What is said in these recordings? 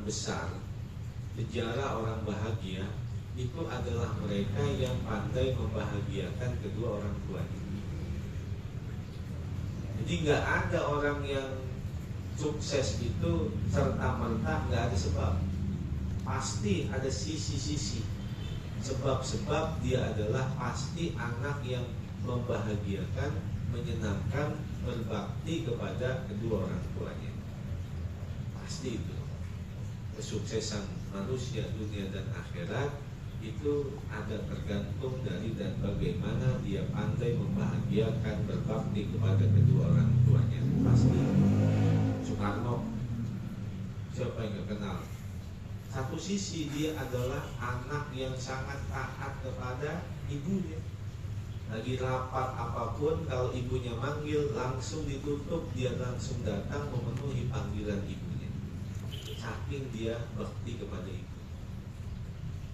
besar, sejarah orang bahagia itu adalah mereka yang pandai membahagiakan kedua orang tuanya. Jadi nggak ada orang yang sukses itu serta-merta nggak ada sebab. Pasti ada sisi-sisi sebab-sebab dia adalah pasti anak yang membahagiakan, menyenangkan, berbakti kepada kedua orang tuanya. Pasti itu. Kesuksesan manusia dunia dan akhirat itu ada tergantung dari dan bagaimana dia pandai membahagiakan, berbakti kepada kedua orang tuanya. Pasti. Soekarno, siapa yang gak kenal? Satu sisi dia adalah anak yang sangat taat kepada ibunya. Lagi rapat apapun, kalau ibunya manggil langsung ditutup, dia langsung datang memenuhi panggilan ibunya. Saking dia bakti kepada ibu.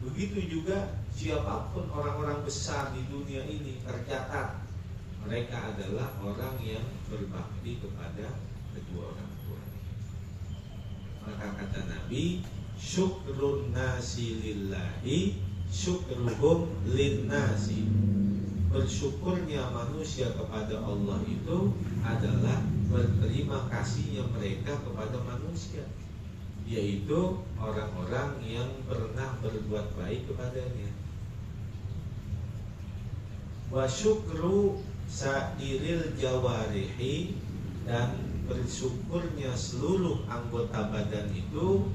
Begitu juga siapapun orang-orang besar di dunia ini tercatat, mereka adalah orang yang berbakti kepada kedua orang tua. Maka kata Nabi, syukrun nasi lillahi syukruhum linnasi. Bersyukurnya manusia kepada Allah itu adalah berterima kasihnya mereka kepada manusia, yaitu orang-orang yang pernah berbuat baik kepadanya. Wa syukru sairil jawarihi, dan bersyukurnya seluruh anggota badan itu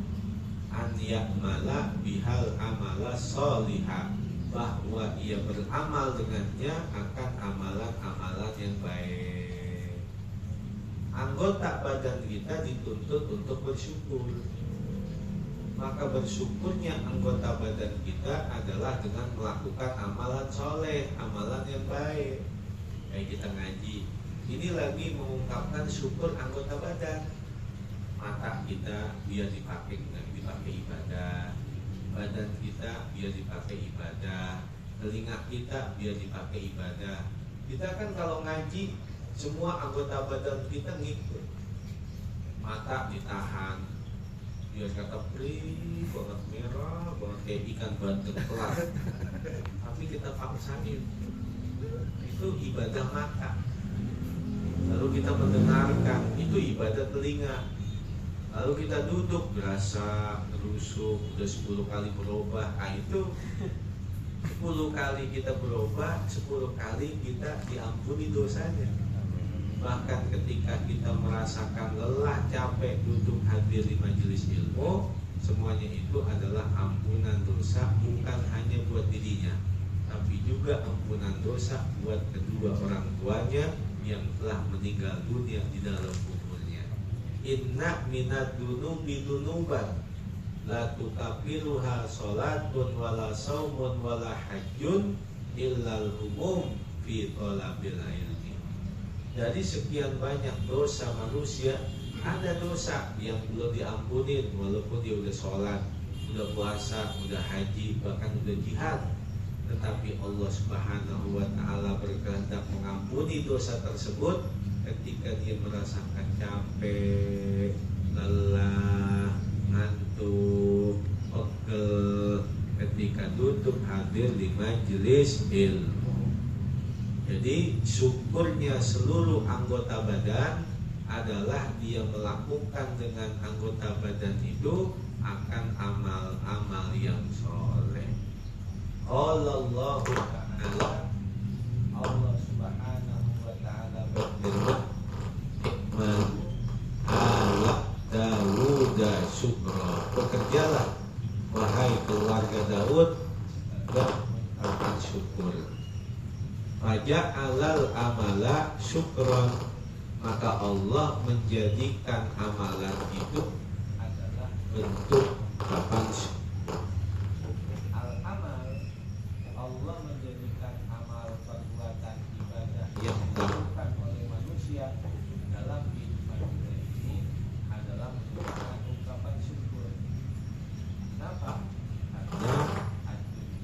an ya'mala bihal amala sholihah, bahwa ia beramal dengannya akan amalan-amalan yang baik. Anggota badan kita dituntut untuk bersyukur. Maka bersyukurnya anggota badan kita adalah dengan melakukan amalan soleh, amalan yang baik. Kayak kita ngaji, ini lagi mengungkapkan syukur anggota badan. Mata kita biar dipakai ibadah, badan kita biar dipakai ibadah, telinga kita biar dipakai ibadah. Kita kan kalau ngaji semua anggota badan kita ngikut. Mata ditahan biar kata perih banget, merah banget kayak ikan bandeng pelat. Tapi kita paksain, itu ibadah mata. Lalu kita mendengarkan, itu ibadah telinga. Lalu kita duduk, berasa terusuk, udah 10 kali berubah. Nah itu 10 kali kita berubah, 10 kali kita diampuni dosanya. Bahkan ketika kita merasakan lelah, capek, duduk hadir di majelis ilmu, semuanya itu adalah ampunan dosa, bukan hanya buat dirinya, tapi juga ampunan dosa buat kedua orang tuanya yang telah meninggal dunia di dalam kuburnya. Inna minad dunubi dunuban la tukafiruha sholatun wala saumun wala hajjun illal humum fi thalabil ilmi. Dari sekian banyak dosa manusia, ada dosa yang belum diampunin walaupun dia udah sholat, udah puasa, udah haji, bahkan udah jihad. Tetapi Allah Subhanahu wa ta'ala berkehendak mengampuni dosa tersebut ketika dia merasakan capek, lelah, ngantuk, pegel ketika duduk hadir di majelis ilmu. Jadi syukurnya seluruh anggota badan adalah dia melakukan dengan anggota badan itu akan amal-amal yang soleh. Allah Subhanahu wa ta'ala berfirman, "Iqmal ala Dawud syukra." Bekerjalah wahai keluarga Daud dan akan syukur. Faja'alal amala syukran, maka Allah menjadikan amalan itu adalah bentuk kapan syukur. Al-amal, Allah menjadikan amal perbuatan ibadah yang dilakukan oleh manusia dalam kehidupan kita ini adalah merupakan ungkapan syukur. Kenapa? Karena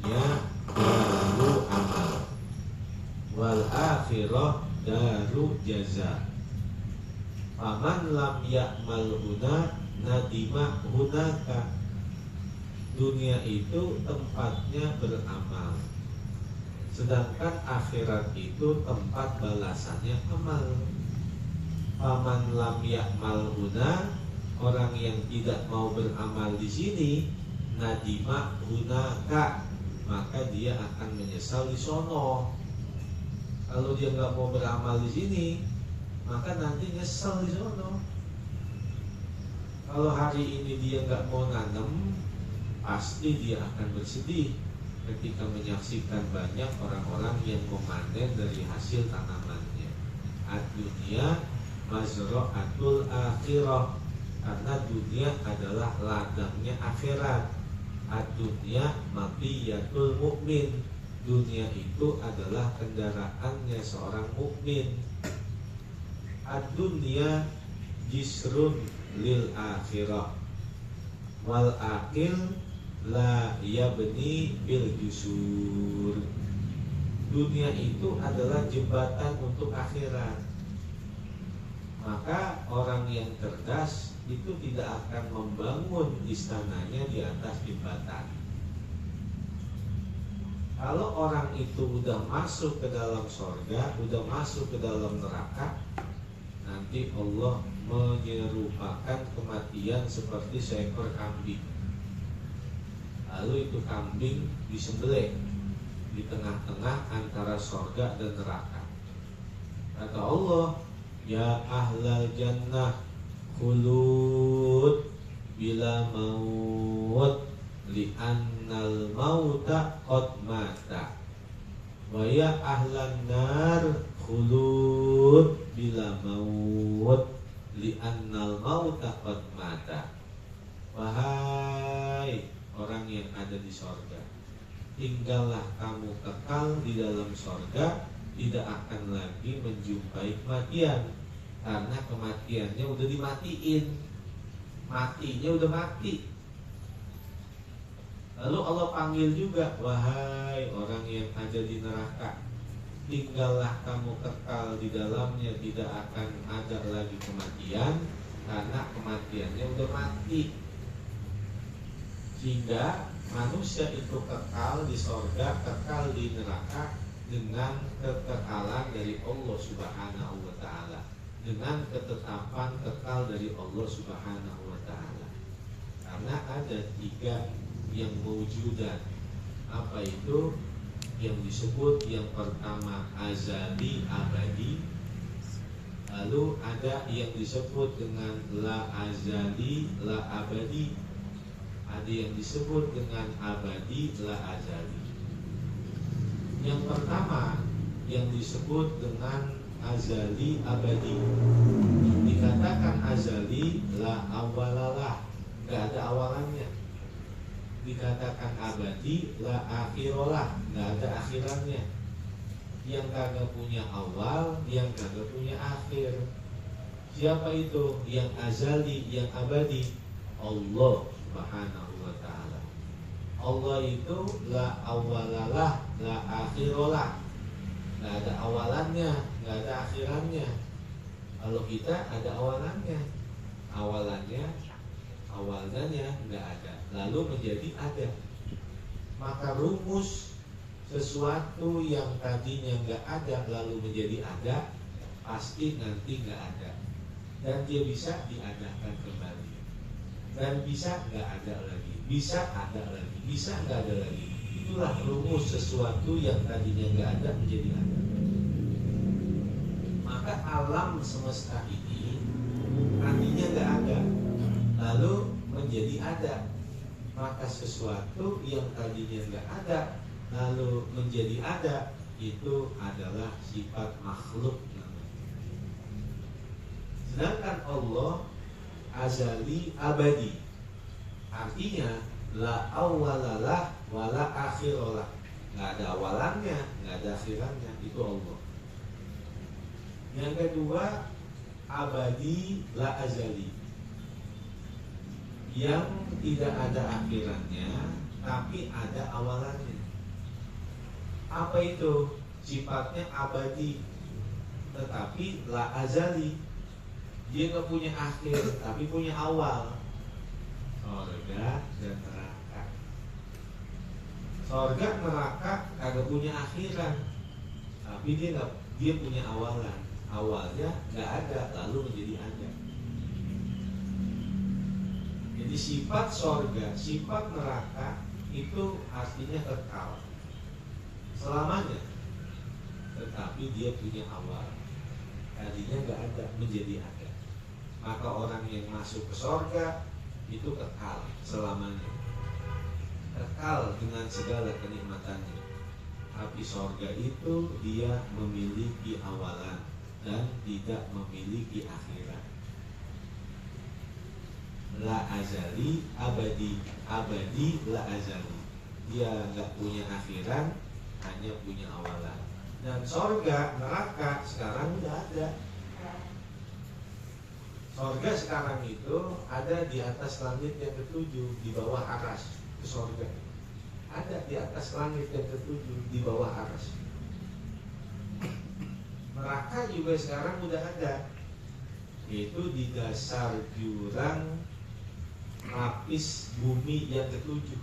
ya daru amal wal akhirah daru jaza. Faman lam ya'mal huna nadima hunaka. Dunia itu tempatnya beramal, sedangkan akhirat itu tempat balasannya amal. Faman lam ya'mal huna, orang yang tidak mau beramal di sini, nadima hunaka, maka dia akan menyesal di sono. Kalau dia nggak mau beramal di sini, maka nanti nyesel di sono. Kalau hari ini dia nggak mau nanam, pasti dia akan bersedih ketika menyaksikan banyak orang-orang yang memanen dari hasil tanamannya. Ad-dunya mazra'atul akhirah, karena dunia adalah ladangnya akhirat. Ad-dunya maqiyatul mukmin, dunia itu adalah kendaraannya seorang mukmin. Ad-dunya jisrun lil akhirah, wal akil la yabni bil jusur. Dunia itu adalah jembatan untuk akhirat. Maka orang yang cerdas itu tidak akan membangun istananya di atas jembatan. Kalau orang itu udah masuk ke dalam sorga, udah masuk ke dalam neraka, nanti Allah menyerupakan kematian seperti seekor kambing. Lalu itu kambing disembelih di tengah-tengah antara sorga dan neraka. Kata Allah, ya ahlal jannah khulud bila maut li'annal mauta qad mata, wa ya ahlan nar khulud bila maut li'annal mauta qad mata. Wahai orang yang ada di sorga, tinggallah kamu kekal di dalam sorga, tidak akan lagi menjumpai kematian, karena kematiannya udah dimatiin, matinya udah mati. Lalu Allah panggil juga, wahai orang yang ada di neraka, tinggallah kamu kekal di dalamnya, tidak akan ada lagi kematian, karena kematiannya udah mati. Sehingga manusia itu kekal di sorga, kekal di neraka dengan kekekalan dari Allah Subhanahu wa ta'ala, dengan ketetapan kekal dari Allah Subhanahu wa ta'ala. Karena ada tiga yang mewujudan. Apa itu? Yang disebut yang pertama azali abadi, lalu ada yang disebut dengan la azali la abadi, ada yang disebut dengan abadi la azali. Yang pertama yang disebut dengan azali abadi, dikatakan azali la awalalah, gak ada awalannya. Dikatakan abadi la akhirolah, gak ada akhirannya. Yang kagak punya awal, yang kagak punya akhir. Siapa itu yang azali, yang abadi? Allah Subhanahu wa ta'ala. Allah itu la awalalah la akhirolah, gak ada awalannya, gak ada akhirannya. Kalau kita ada awalannya, awalnya nggak ada, lalu menjadi ada. Maka rumus sesuatu yang tadinya nggak ada lalu menjadi ada, pasti nanti nggak ada, dan dia bisa diadakan kembali, dan bisa nggak ada lagi, bisa ada lagi, bisa nggak ada lagi. Itulah rumus sesuatu yang tadinya nggak ada menjadi ada. Maka alam semesta ini tadinya nggak ada, lalu menjadi ada. Maka sesuatu yang tadinya nggak ada lalu menjadi ada, itu adalah sifat makhluk. Sedangkan Allah azali abadi, artinya la awalalah wala akhirolah, nggak ada awalannya, nggak ada akhirannya, itu Allah. Yang kedua abadi la azali, yang tidak ada akhirannya tapi ada awalannya. Apa itu? Sifatnya abadi tetapi la azali, dia nggak punya akhir tapi punya awal. Sorga dan neraka. Sorga neraka kagak punya akhiran, tapi dia punya awalan. Awalnya nggak ada, lalu menjadi ada. Jadi sifat sorga, sifat neraka itu artinya kekal selamanya, tetapi dia punya awal. Tadinya nggak ada, menjadi ada. Maka orang yang masuk ke sorga itu kekal selamanya, kekal dengan segala kenikmatannya. Tapi sorga itu dia memiliki awalan dan tidak memiliki akhirat. La azali, abadi, abadi la azali. Dia nggak punya akhiran, hanya punya awalan. Dan sorga, neraka sekarang udah ada. Sorga sekarang itu ada di atas langit yang ketujuh, di bawah aras. Itu sorga. Ada di atas langit yang ketujuh, di bawah aras. Neraka juga sekarang udah ada, yaitu di dasar jurang lapis bumi yang ketujuh.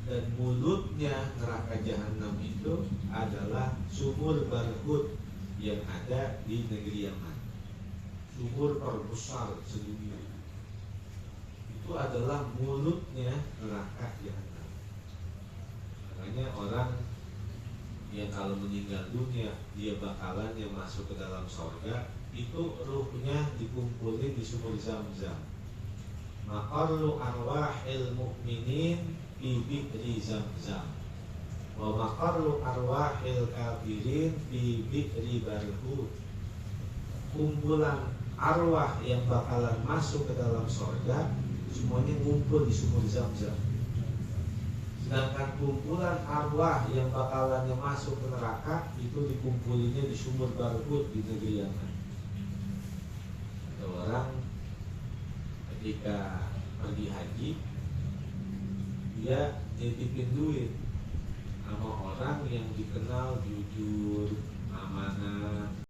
Dan mulutnya neraka jahanam itu adalah sumur barhut yang ada di negeri Yaman. Sumur terbesar sedunia. Itu adalah mulutnya neraka jahanam. Makanya orang yang kalau meninggal dunia dia bakalan yang masuk ke dalam sorga, itu ruhnya dikumpulin di sumur Zam-Zam. Maqarru arwahil mu'minin fi bi'ri Zam-Zam, wa maqarru arwahil kafirin fi bi'ri barhut. Kumpulan arwah yang bakalan masuk ke dalam sorga semuanya ngumpul di sumur Zam-Zam. Sedangkan kumpulan arwah yang bakalan masuk ke neraka itu dikumpulinya di sumur barhut di negeri Yaman. Ada orang ketika pergi haji, dia nitipin duit sama orang yang dikenal jujur, amanah,